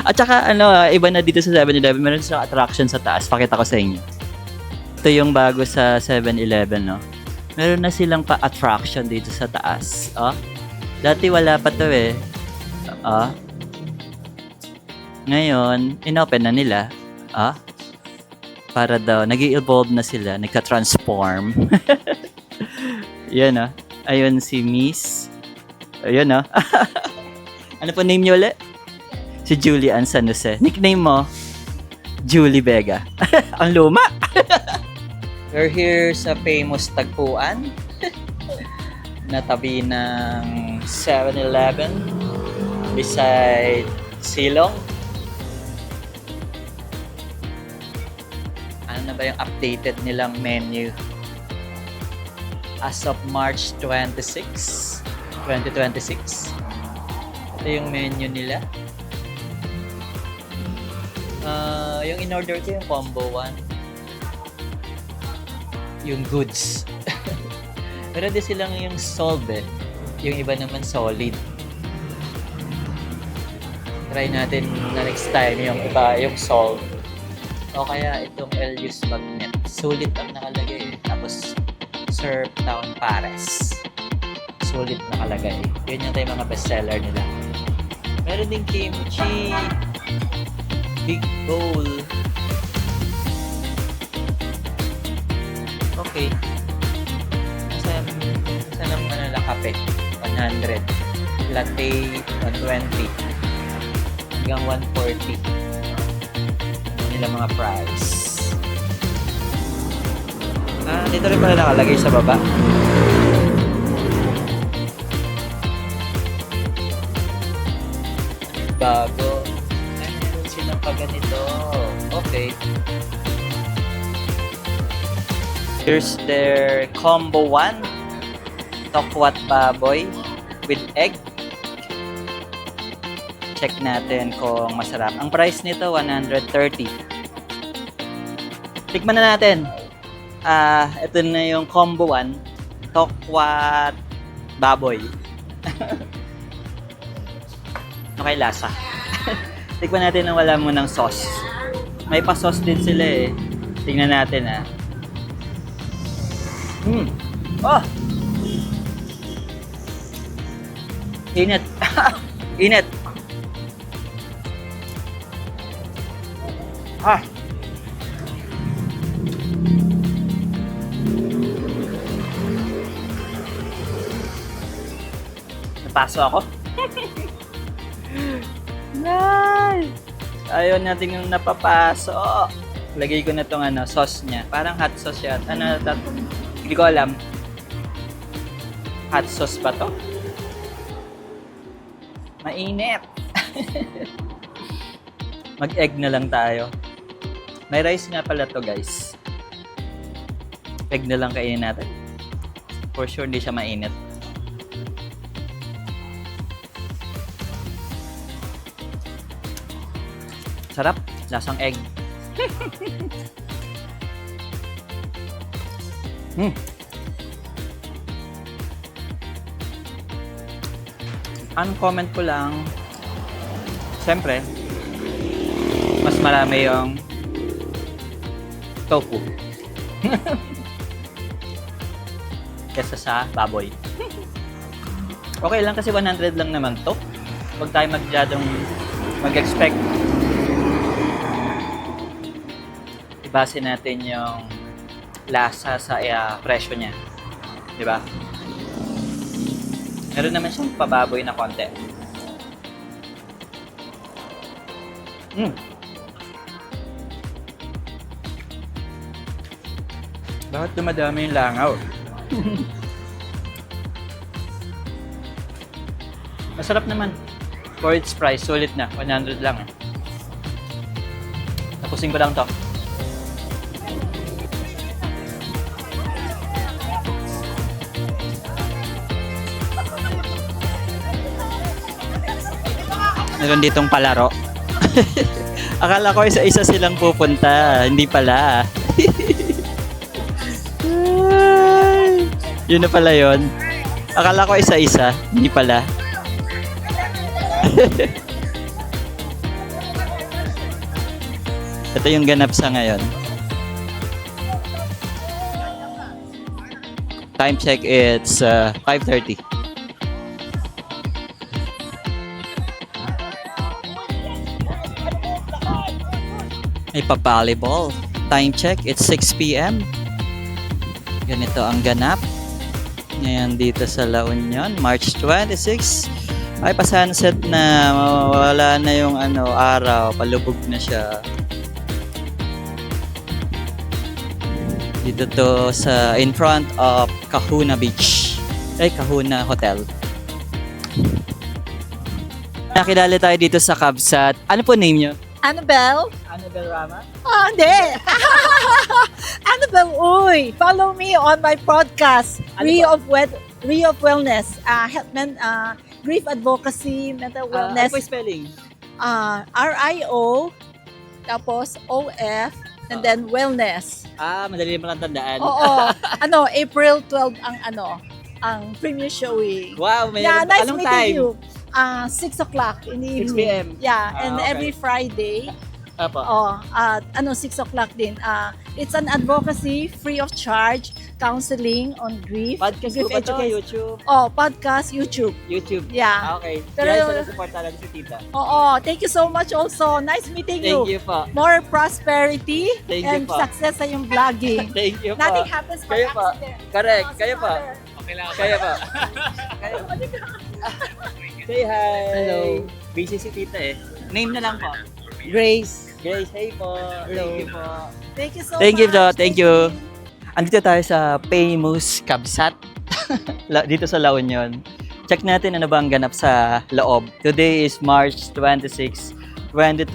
Speaker 1: At saka iba na dito sa 7-Eleven, meron silang attraction sa taas. Pakita ko sa inyo. Ito yung bago sa 7-Eleven, no? Meron na silang pa-attraction dito sa taas. Oh. Dati wala pa to eh. Oh. Ngayon, inopen na nila. Ah. Para daw, nag-evolve na sila, nagka-transform. Yan ah. Ayun si Miss. Ayun ah. Ano po name niyo ulit? Si Julie Ann San Jose. Nickname mo? Julie Vega. Ang luma. We're here sa famous tagpuan. Natabi ng 7-Eleven. Beside Silong. Ano na ba yung updated nilang menu? As of March 26, 2026. Ito yung menu nila. Yung in-order ko yung combo 1. Yung goods. Pero di silang yung solve eh. Yung iba naman solid. Try natin na next time yung iba, yung solve. O kaya itong Elius Magnet. Sulit ang nakalagay eh. Tapos Surf Town Pares. Sulit nakalagay. Yun yung tayo mga bestseller nila. Meron din kimchi. Big bowl. Okay. Isa lang manala kape. 100. Latte, 120. Hanggang 140. Nila mga price. Dito rin pala nakalagay sa baba. Bago. Ay, meron silang pa ganito. Okay. Here's their combo 1. Tokwat baboy with egg. Check natin kung masarap. Ang price nito, 130. Tikman na natin. Ito na yung combo 1. Tokwat baboy. Okay, lasa. Tikman natin na wala mo ng sauce. May pa-sauce din sila eh. Tingnan natin Oh! Init. Init. Napaso ako. Nice! Ayaw natin yung napapaso. Lagay ko na tong sauce niya. Parang hot sauce yan. Hindi ko alam. Hot sauce ba to? Mainit. Mag-egg na lang tayo. May rice nga pala to, guys. Egg na lang kainin natin. For sure, hindi siya mainit. Sarap. Lasang egg. Ang comment ko lang, siyempre, mas marami yung tofu. Kesa sa baboy. Okay lang kasi 100 lang naman to. Huwag tayo mag-expect. Ibase natin yung lasa sa presyo niya. Diba? Meron naman siyang pababoy na konti. Bakit dumadami yung langaw? Masarap naman. For its price, sulit na. 100 lang. Tapusin ko lang to. Meron ditong palaro. Akala ko isa-isa silang pupunta. Hindi pala. Ay, yun na pala yun. Akala ko isa-isa. Hindi pala. Ito yung ganap sa ngayon. Time check, it's 5:30. May pa-volleyball. Time check, it's 6 p.m. Ganito ang ganap. Ngayon dito sa La Union, March 26. Ay, pa-sunset na. Wala na yung araw. Palubog na siya. Dito to sa in front of Kahuna Beach. Ay, Kahuna Hotel. Nakilala tayo dito sa Kabsat. Ano po name nyo?
Speaker 6: Annabelle?
Speaker 1: Annabelle Rama?
Speaker 6: Oh, hindi. Annabelle, uy, follow me on my podcast,
Speaker 1: Ano
Speaker 6: Rio of Wellness, grief advocacy, mental wellness,
Speaker 1: Ano po spelling?
Speaker 6: RIO, tapos OF, and then wellness.
Speaker 1: Madali mo lang tandaan.
Speaker 6: Oo, April 12 ang premiere showing.
Speaker 1: Wow, may
Speaker 6: Yeah, nice
Speaker 1: anong
Speaker 6: meeting
Speaker 1: time?
Speaker 6: you. 6 o'clock in the
Speaker 1: 6
Speaker 6: evening.
Speaker 1: p.m.
Speaker 6: Yeah,
Speaker 1: Okay.
Speaker 6: and every Friday,
Speaker 1: 6
Speaker 6: o'clock din. It's an advocacy, free of charge, counseling on grief.
Speaker 1: Podcast
Speaker 6: grief
Speaker 1: po ba to?
Speaker 6: education.
Speaker 1: YouTube?
Speaker 6: Podcast, YouTube.
Speaker 1: YouTube.
Speaker 6: Yeah.
Speaker 1: Okay.
Speaker 6: Pero-
Speaker 1: Yan sila support talaga si Tita.
Speaker 6: Thank you so much also. Nice meeting
Speaker 1: Thank
Speaker 6: you.
Speaker 1: you po.
Speaker 6: More prosperity
Speaker 1: Thank you
Speaker 6: and
Speaker 1: po.
Speaker 6: success sa yung vlogging.
Speaker 1: Thank you po.
Speaker 6: Nothing happens by
Speaker 1: Kayo po.
Speaker 6: accident.
Speaker 1: Correct.
Speaker 6: Oh,
Speaker 1: Kayo
Speaker 6: si
Speaker 1: po.
Speaker 6: Mother.
Speaker 1: Kaya po. Say hi.
Speaker 4: Hello.
Speaker 1: Busy si Tita eh. Name na lang po.
Speaker 4: Grace.
Speaker 1: Grace, hey po.
Speaker 4: Hello.
Speaker 1: Thank you po.
Speaker 6: Thank you so
Speaker 1: Thank you,
Speaker 6: much.
Speaker 1: Jo. Thank you. Andito tayo sa famous Kabsat dito sa La Union. Check natin ano ba ang ganap sa loob. Today is March 26, 2026.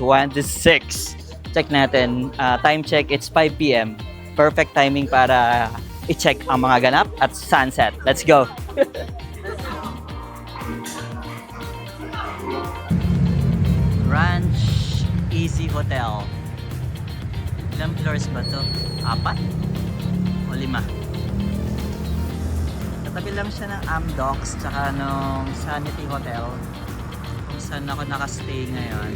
Speaker 1: Check natin. Time check, it's 5 p.m. Perfect timing para i-check ang mga ganap at sunset. Let's go! Ranch Easy Hotel. Ilang floors ba to? 4? O 5? Katabi lang siya ng Amdocs tsaka nung Sanity Hotel kung saan ako nakastay ngayon.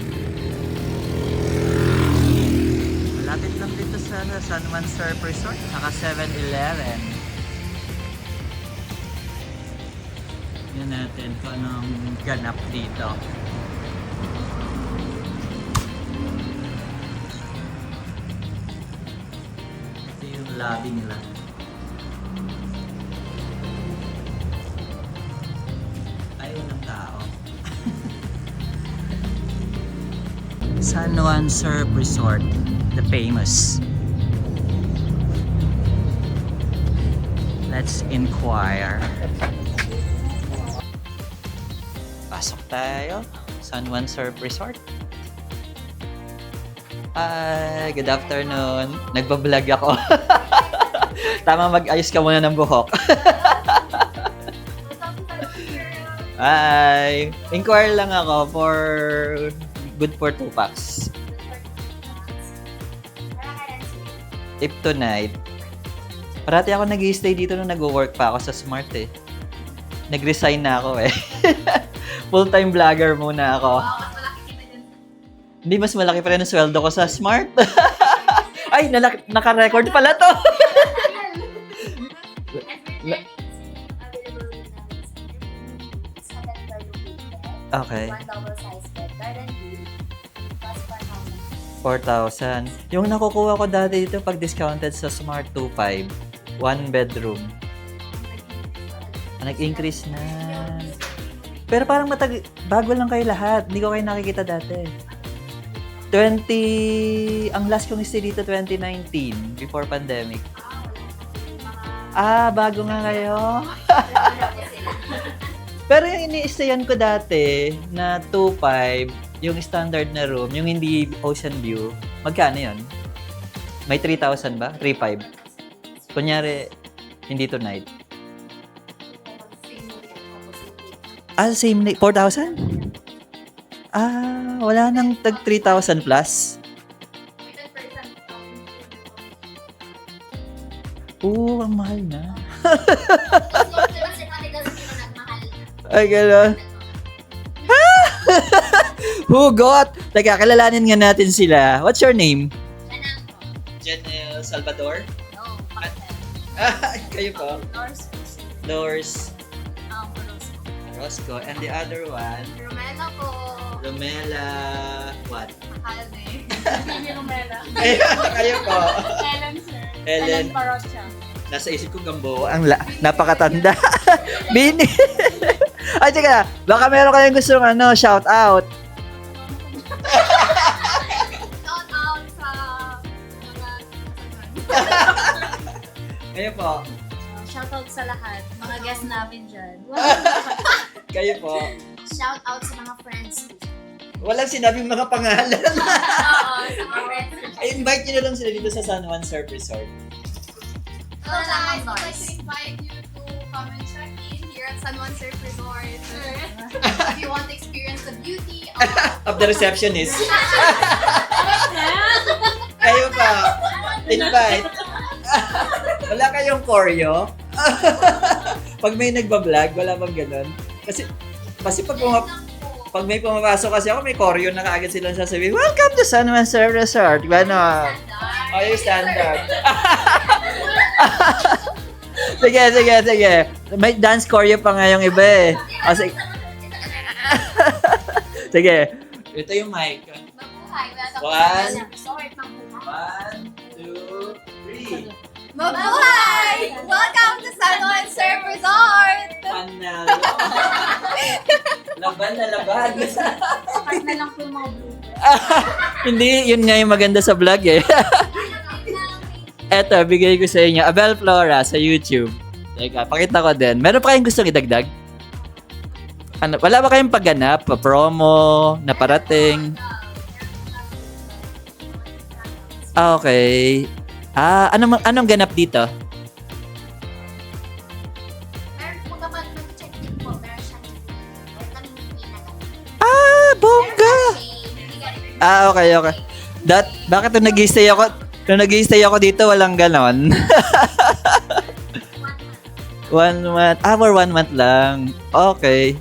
Speaker 1: Malapit lang dito sa San Juan Surf Resort naka 7-Eleven. Yan natin kung anong ganap dito. Ito yung lobby nila. Ay, walang tao. San Juan Surf Resort, the famous. Let's inquire. Pasok tayo. San Juan Surf Resort. Hi, good afternoon. Nagbablog ako. Tama, mag-ayos ka muna ng buhok. Hi. Inquire lang ako for good for 2 packs. If tonight. Parati ako nag-i-stay dito nung nag-work pa ako sa Smart eh. Nag-resign na ako eh. Full-time vlogger muna ako. Hindi, mas malaki pa rin ang sweldo ko sa Smart. Ay, naka-record pala to. Okay. 4,000. Yung nakukuha ko dati dito pag discounted sa Smart 2.5, 1 bedroom. Nag-increase na. Pero parang bago lang kayo lahat. Hindi ko kayo nakikita dati. Ang last kong stay dito 2019, before pandemic. Bago nga kayo. Pero yung ini-stayan ko dati na 2.5, yung standard na room, yung hindi ocean view, magkano yun? May 3,000 ba? 3,500. Kunyari, hindi tonight. Same 4,000? Wala nang tag 3,000 plus. Oo, ang mahal na. Ay, gano'n. Hugot! Teka, kilalanin nga natin sila. What's your name? Janelle Salvador? Kayo po? Lors Rosco. And the other one?
Speaker 2: Romela po.
Speaker 1: Romela... What?
Speaker 2: Alde.
Speaker 1: Kayo po?
Speaker 2: Ellen, sir.
Speaker 1: Ellen.
Speaker 2: Parocha.
Speaker 1: Nasa isip ko Gambo. Napakatanda. Bini. Ay, teka. Baka meron kayong gusto shout out.
Speaker 2: Shout out sa mga
Speaker 1: Kayo po?
Speaker 2: shout out sa lahat. Mga guests namin dyan.
Speaker 1: Kayo po?
Speaker 2: Shout out sa mga friends.
Speaker 1: Walang sinabing mga pangalan.
Speaker 2: Oo, sa mga friends.
Speaker 1: I-invite nyo na lang sila dito sa San Juan Surf Resort.
Speaker 2: Hello guys, I'd like to invite you to come and check in here at San Juan Surf Resort. If you want to experience the beauty
Speaker 1: Of the receptionist. Kayo pa. Invite. Wala kayong choreo? Pag may nagbablog, wala bang ganun? Kasi pag may pumapasok kasi ako, may choreo na kaagad silang sasabihin, "Welcome to San Juan Surf Resort." Gano'n. Oh, yung standard. Sige. May dance choreo pa nga yung iba eh. Oh, sige. Sige. Ito yung mic.
Speaker 2: Mabuhay!
Speaker 1: 1, 2, 3.
Speaker 2: Mabuhay! Welcome to San Juan Surf Resort!
Speaker 1: Panalo. Laban na laban.
Speaker 2: Sakat na lang po yung mga blue.
Speaker 1: Hindi, yun nga yung maganda sa vlog eh. Eto, bigay ko sa inyo. Abel Flora sa YouTube. Teka, pakita ko din. Meron pa kayong gustong idagdag? Wala ba kayong pagganap, promo, na parating? Okay. Anong ganap dito?
Speaker 2: Meron po kapag mag-check in po, meron siyang
Speaker 1: Bongga! Okay. Bakit nung nag-stay ako dito, walang ganon? 1 month. For 1 month lang. Okay.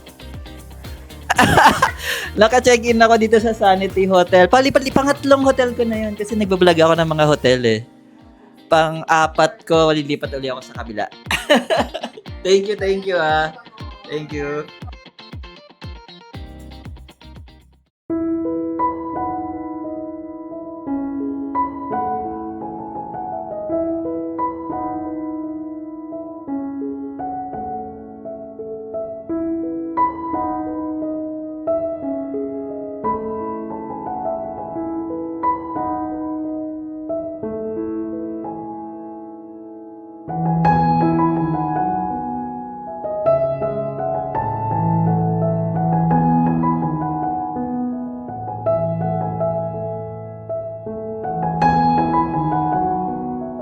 Speaker 1: Naka-check-in ako dito sa Sanity Hotel. Pangatlong hotel ko na yun kasi nagbablog ako ng mga hotel eh. Pang-apat ko, lilipat ulit ako sa kabila. Thank you ah. Thank you.